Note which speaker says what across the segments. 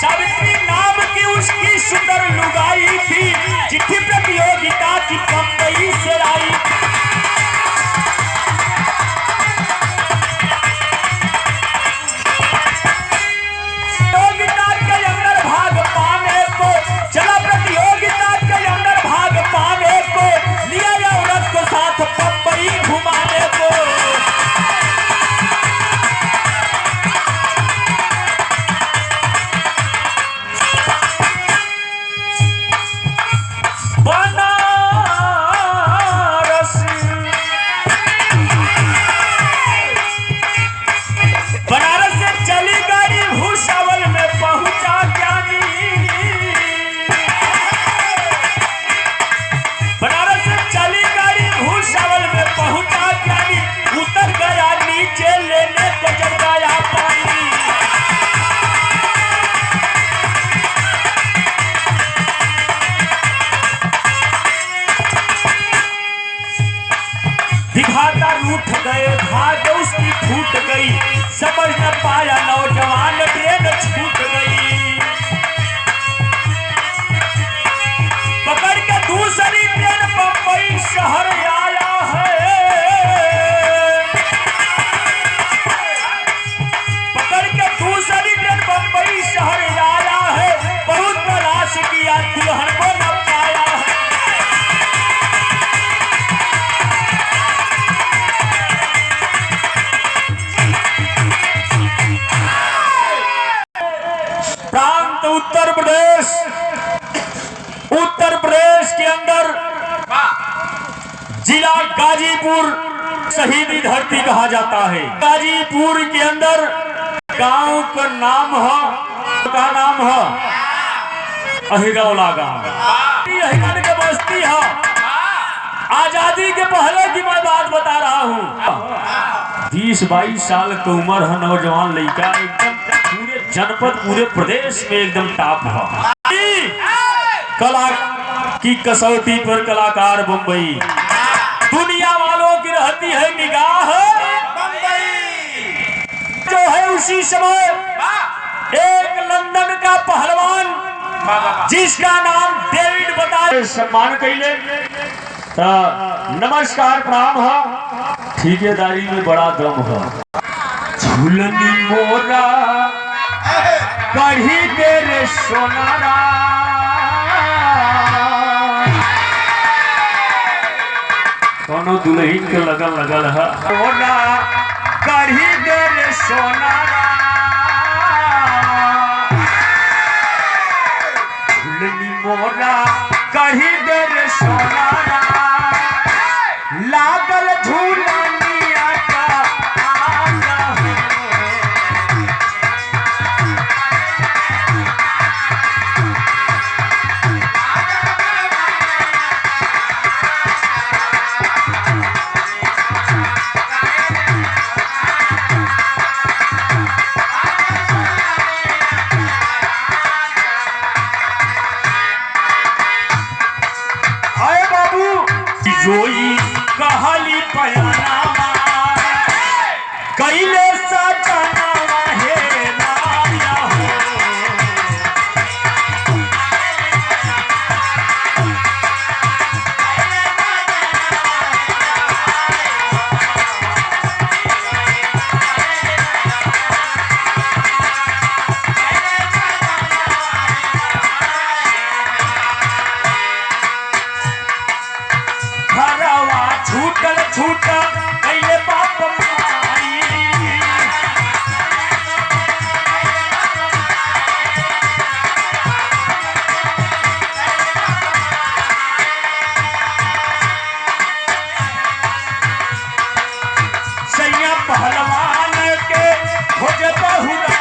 Speaker 1: सावित्री नाम की उसकी सुंदर लुगाई थी, चिट्ठी प्रतियोगिता की बंबई से आई। प्रतियोगिता के अंदर भाग पाने को चला, प्रतियोगिता के अंदर भाग पाने को लिया औरत को साथ बंबई घुमाने को। बनारस से चली गाड़ी भूसावल में पहुंचा ज्ञानी। बनारस से चली गाड़ी भूसावल में पहुंचा ज्ञानी, उतर गया नीचे लेने को जब गया पानी। दिखाता रूठ गए, भाग उसकी फूट गई, समझ न पाया नौजवान ट्रेन छूट गई। पकड़ के दूसरी ट्रेन बंबई शहर आया है। पकड़ के दूसरी ट्रेन बंबई शहर आया है, बहुत तलाश किया दुल्हन को न पाया है। प्रांत उत्तर प्रदेश, उत्तर प्रदेश के अंदर जिला गाजीपुर शहीदी धरती कहा जाता है। गाजीपुर के अंदर गांव का नाम है अहिरौला गांव। अहिरन के बस्ती है। आजादी के पहले की मैं बात बता रहा हूँ। 20-22 साल की उम्र है, नौजवान लड़का, एकदम पूरे जनपद पूरे प्रदेश में एकदम टॉप है। कला की कसौटी पर कलाकार बंबई, दुनिया वालों की रहती है निगाह बंबई। जो है उसी समय एक लंदन का पहलवान जिसका नाम डेविड बताए सम्मान कैले। नमस्कार प्रणाम है, ठेकेदारी में बड़ा दम है। झूलनी मोरा कढ़ी तेरे सोनारा, दोनों दुल्हन के लगल है। मोरा कढ़ी तेरे सोनारा, झूलनी मोरा कढ़ी तेरे सोनारा, लागल झूलनिया का आगा हो। आए बाबू जोई कहली पयाना कैले सजना हे राया हो। घरवा छूटल छूटल कैले बाप माई, सैया पहलवान के खोज बहुरा।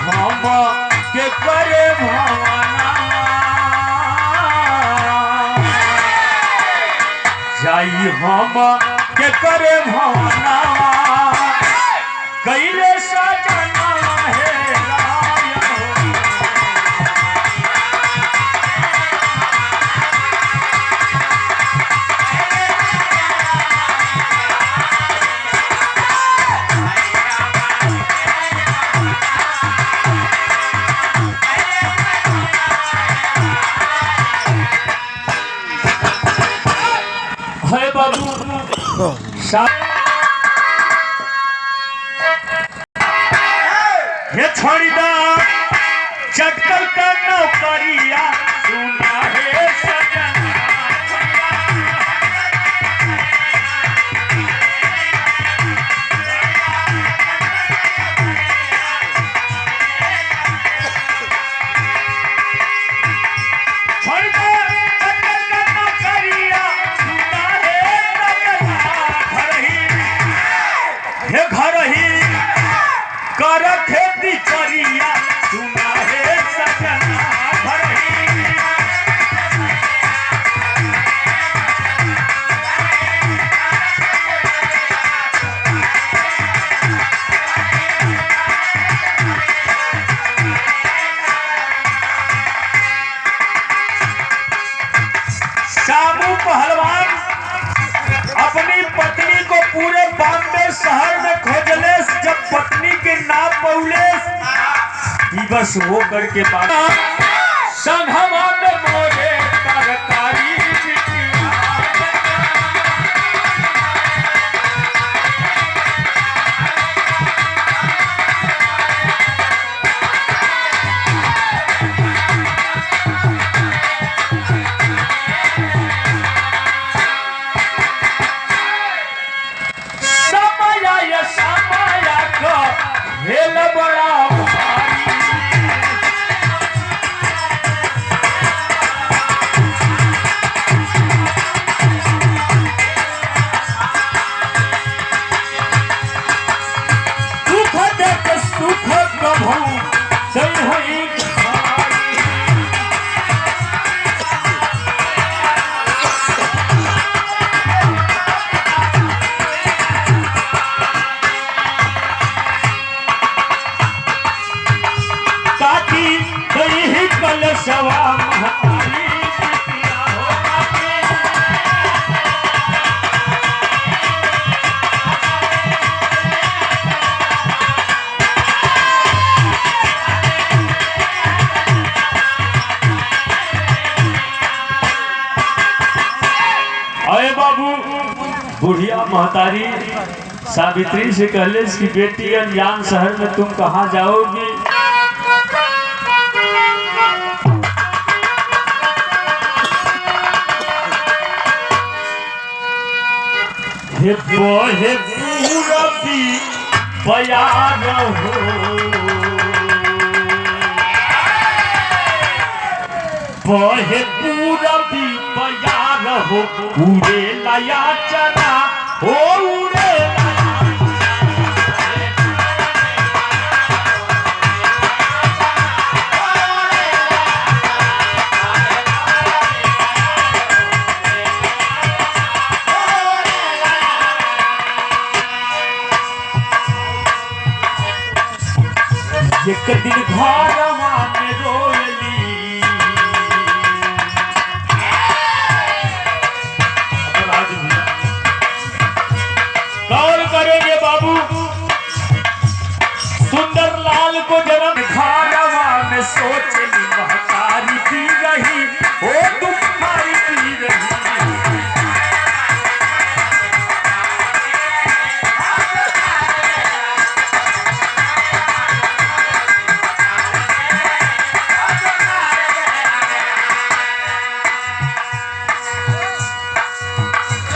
Speaker 1: हम के करे भवना, जाई हम के करे भवना, कैले सजना हे राया हो। ये छोड़ी दा चटकल का नौकरिया सुना है सजना घर ही कर खेती करिया सुना है सजना घर ही शामू पहलवान अपनी पत्नी को पूरे बॉम्बे शहर में खोजले, जब पत्नी के नाम पौले बस हो करके बाद संघवा में मोरे तरकारी हेल बड़ा दुख देख सुख कभू सही हुई सवा अरे बाबू बुढ़िया महतारी सावित्री से कहले कि बेटी अनजान शहर में तुम कहाँ जाओगी? हे पूरबी बयान हो बहे पूरबी बयान हो उड़े लया चना हो उड़े एक दिन घरवा में रोली गौर करेंगे बाबू सुंदर लाल को जन्म घरवा में सोचली महतारी पी रही ओ तुम्हारी पी रही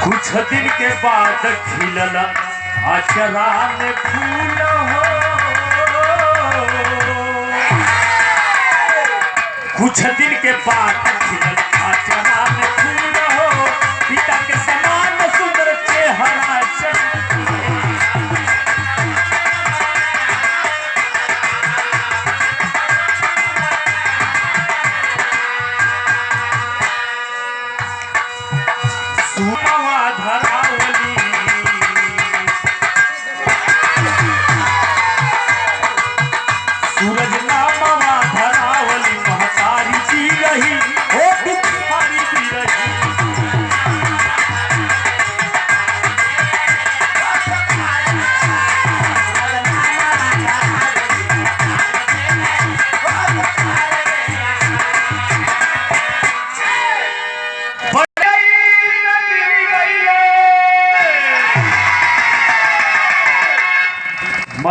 Speaker 1: कुछ दिन के बाद खिलला अचरा में फूल हो कुछ दिन के बाद खिलला अचरा में फूल हो पिता के समान सुंदर चेहरा धरावली सूरज नामवा धरावली महतारी पी रही ओ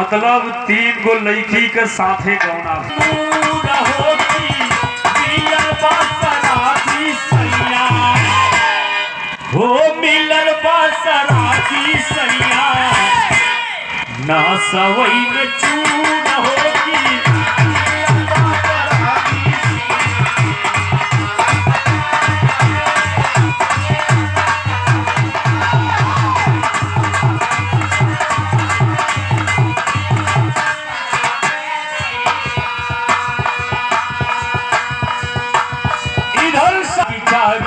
Speaker 1: मतलब 3 गो लड़की के साथे गौना हो मिलल बासराती सैया ना सवई में चून होगी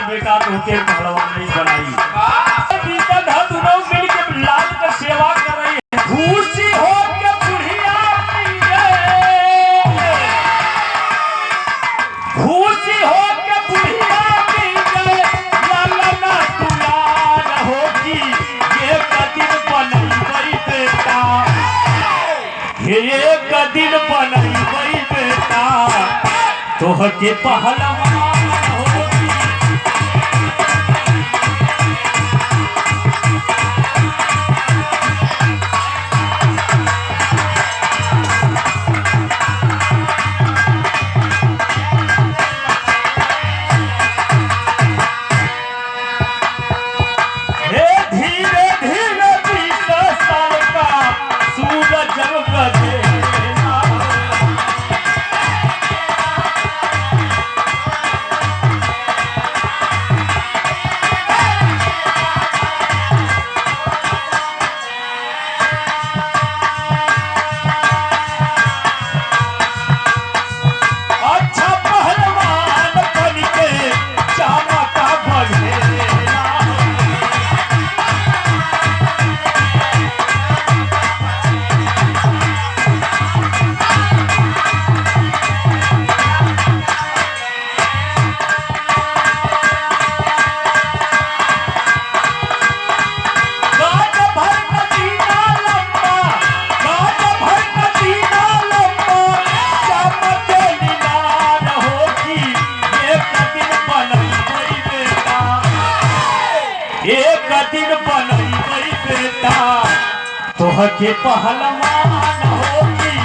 Speaker 1: बेटा तुमके पहलवान नहीं बनाई मिल के लाल का सेवा कर रही है खुशी हो के बुढ़िया खुशी हो के बुढ़िया लाला दुलार होगी ये कदिन बनई बेटा ये कदिन बनई बेटा तोह के पहलवान दिन बनई बेटा तोह के पहलवान होगी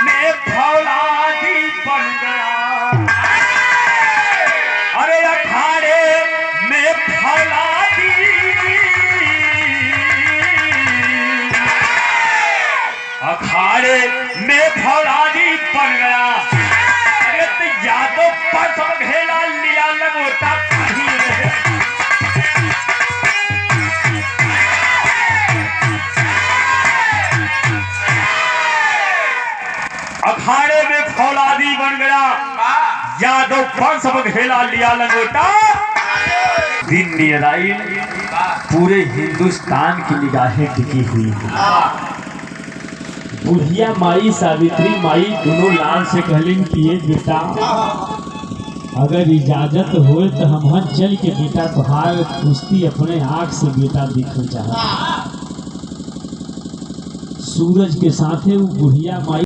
Speaker 1: मैं फौलादी बन गया अखाड़े में फौलादी बन गया अरे तो यादव पर सब घेला लिया लगोता कहीं अखाड़े में फौलादी बन गया यादव पर सब घेला लिया लंगोटा दिन निराई पूरे हिंदुस्तान की निगाहें टिकी हुई है बुढ़िया माई सावित्री माई दोनों लाल से कहलिन पिए बेटा अगर इजाजत हो तो हम चल के बेटा तुहार कुश्ती अपने आँख से बेटा दिखल चाह सूरज के साथे वो बुढ़िया माई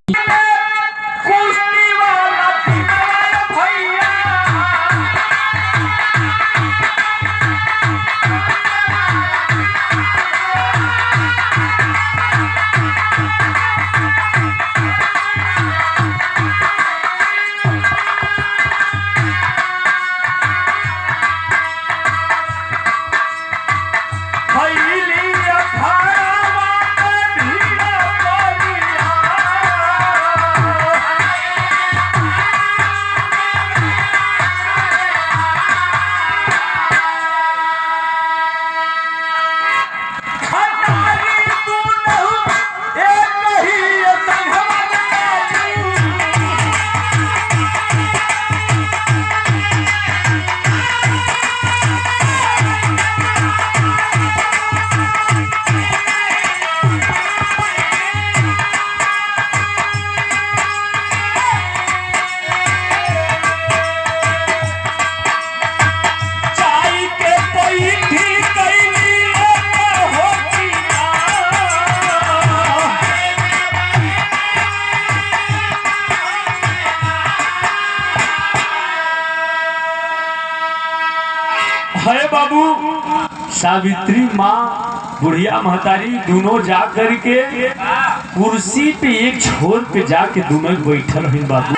Speaker 1: बाबू सावित्री माँ बुढ़िया महतारी दोनों जा करके कुर्सी पे एक छोर पे जाके दोनों बैठल हैं बाबू।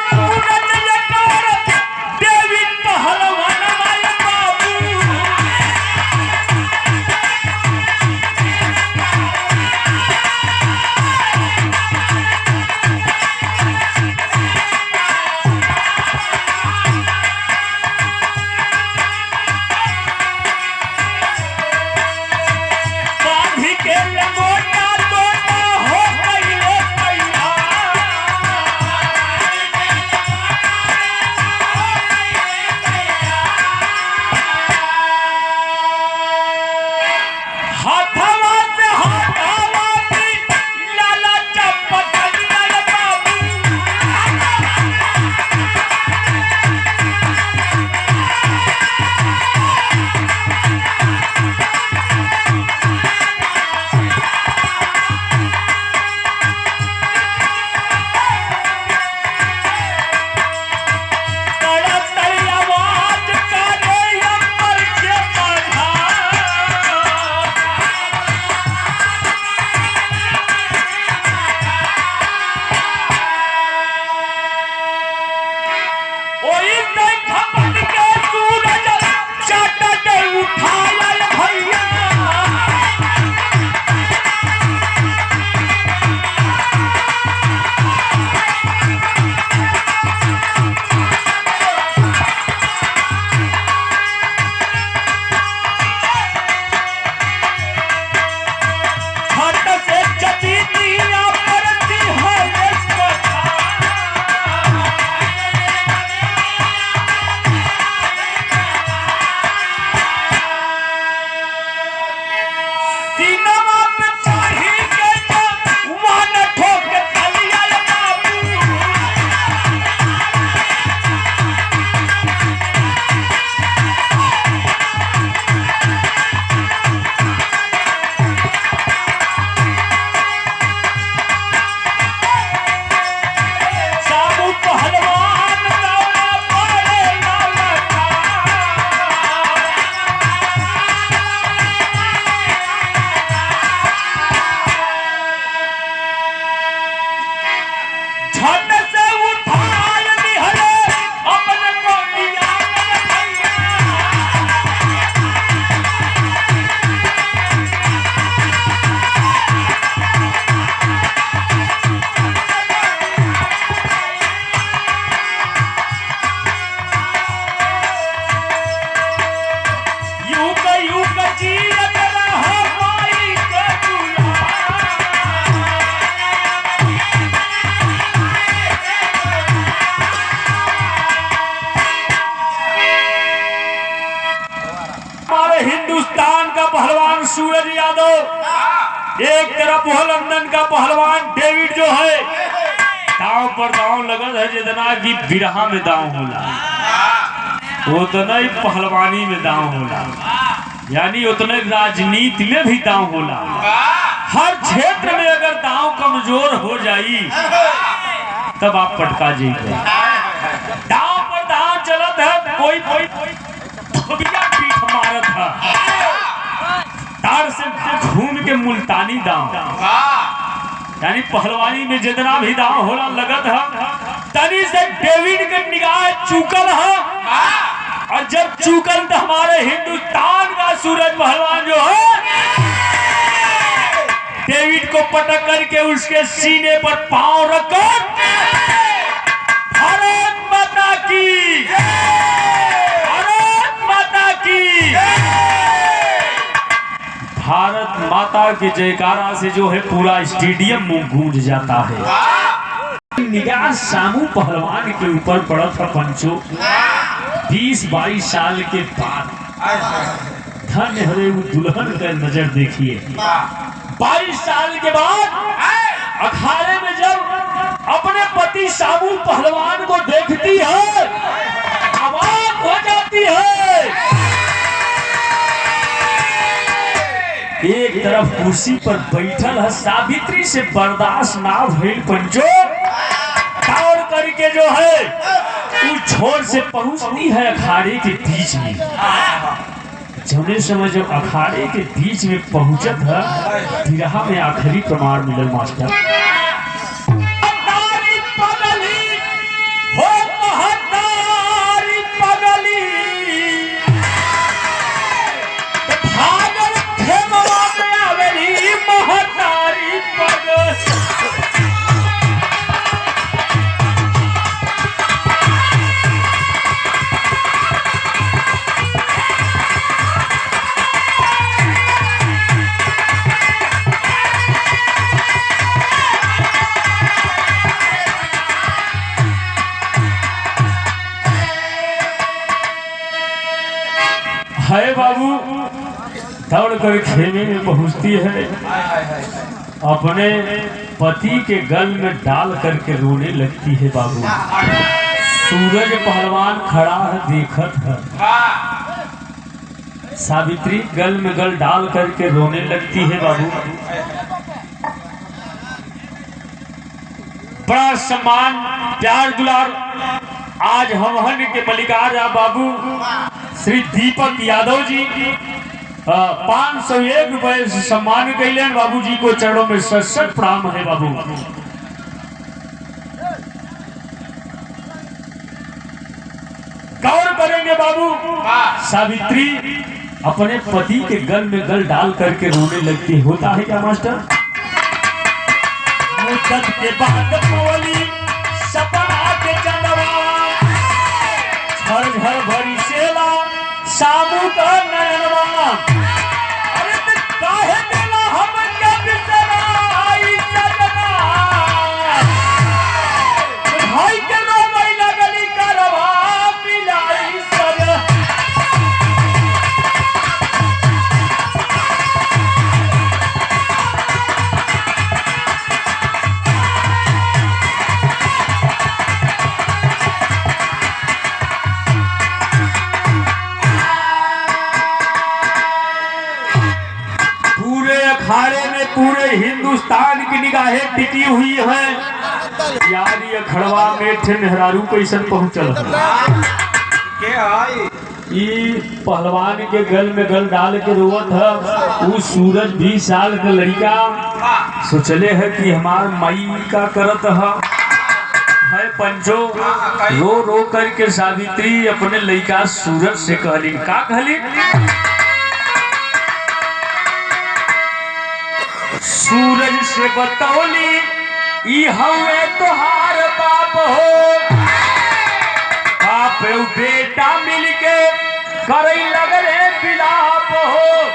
Speaker 1: हिंदुस्तान का पहलवान सूरज यादव, एक तरफ वो लंदन का पहलवान डेविड जो है, दांव पर दांव लगल है। जितना की बिरहा में दांव होला उतना ही पहलवानी में दांव होला, यानी उतने राजनीति में भी दांव होला। हर क्षेत्र में अगर दांव कमजोर हो जाई तब आप पटका जाइए। दांव पर दांव चलत है, कोई पीठ मारत है, तार से घूम के मुल्तानी दांव, यानी पहलवानी में जितना भी दांव होला लगत है। तनी से डेविड के निगाह चूकल है, और जब चूकल तो हमारे हिंदुस्तान का सूरज पहलवान जो है डेविड को पटक करके उसके सीने पर पांव रखकर भारत माता की, भारत माता की, भारत माता के जयकारा से जो है पूरा स्टेडियम में गूंज जाता है। निगाह सामू पहलवान के ऊपर पड़ा था पंचो। 20-22 साल के बाद धन्य हरे वो दुल्हन का नजर देखिए। 22 साल के बाद अखाड़े में जब अपने पति सामू पहलवान को देखती है, अवाक हो जाती है। एक तरफ कुर्सी पर बैठल है, सावित्री से बर्दाश्त ना भइल पंचो, दौड़ करके जो है उस छोर से पहुंचती है अखाड़े के बीच में। जौने समय जब अखाड़े के बीच में पहुंचत है बिरहा में आखिरी प्रमाण मिलल मास्टर। है बाबू दौड़ कर खेमे में पहुंचती है, अपने पति के गल में डाल करके रोने लगती है बाबू। सूरज पहलवान खड़ा है देखत है, सावित्री गल में गल डाल करके रोने लगती है बाबू। बड़ा सम्मान प्यार दुलार आज हमहन के मलिकार बाबू श्री दीपक यादव जी 501 रुपए से सम्मान कैले बाबू जी को चरणों में सशक्त प्रणाम है बाबू। गौर करेंगे बाबू, सावित्री अपने पति के गल में गल डाल करके रोने लगती होता है क्या मास्टर? मुद्दत के बाद बोली सपना के चंदवा झर झर भरी सेला सामू का नयनवा। अरे तो काहे देला हम जब सराई सजना भाई के रोई लगली करवा मिलाई सर। अखाड़े में पूरे हिंदुस्तान की निगाहें टिकी हुई है यार ये खड़वा में मेहरारू कैसन पहुंचल पहलवान के गल में गल डाल के रोवत है। वो सूरज 20 साल का लड़का सोचले है कि हमार माई का करत है पंचो। रो रो करके सावित्री अपने लड़का सूरज से कहली का कहली? सूरज से बतौली ई हमें तोहार बाप हो, बाप बेटा मिलके करे लगले बिलाप हो।